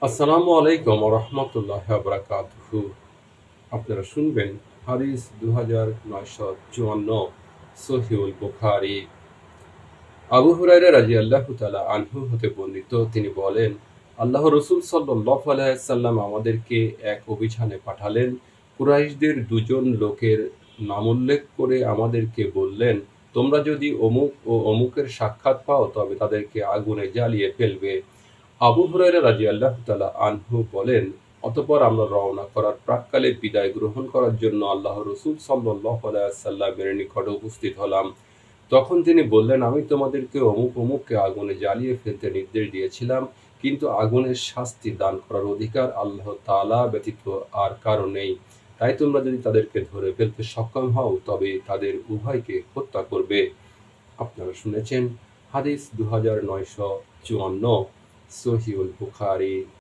আসসালামু আলাইকুম রহমতুল্লাহ বারাকাতুহু। আপনারা শুনবেন হাদিস 2954, সহিহুল বুখারী। আবু হুরায়রা রাদিয়াল্লাহু তাআলা আনহু হতে বর্ণিত, তিনি বলেন, আল্লাহ রসুল সাল্লাল্লাহু আলাইহি ওয়াসাল্লাম আমাদেরকে এক অভিযানে পাঠালেন। কুরাইশদের দুজন লোকের নামোল্লেখ করে আমাদেরকে বললেন, তোমরা যদি অমুক ও অমুকের সাক্ষাৎ পাও তবে তাদেরকে আগুনে জ্বালিয়ে ফেলবে। আবু হুরায়রা রাদিয়াল্লাহু তাআলা আনহু বলেন, অতঃপর আমরা রওনা করার প্রাক্কালে বিদায় গ্রহণ করার জন্য আল্লাহ রসুল সাল্লাল্লাহু আলাইহি ওয়াসাল্লামের নিকটে উপস্থিত হলাম। তখন তিনি বললেন, আমি তোমাদেরকে অমুক অমুককে আগুনে জ্বালিয়ে ফেলতে নির্দেশ দিয়েছিলাম, কিন্তু আগুনের শাস্তি দান করার অধিকার আল্লাহ তাআলা ব্যতীত আর কারো নেই। তাই তোমরা যদি তাদেরকে ধরে ফেলতে সক্ষম হও তবে তাদের উভয়কে হত্যা করবে। আপনারা শুনেছেন হাদিস 2954, সহিহুল বুখারী।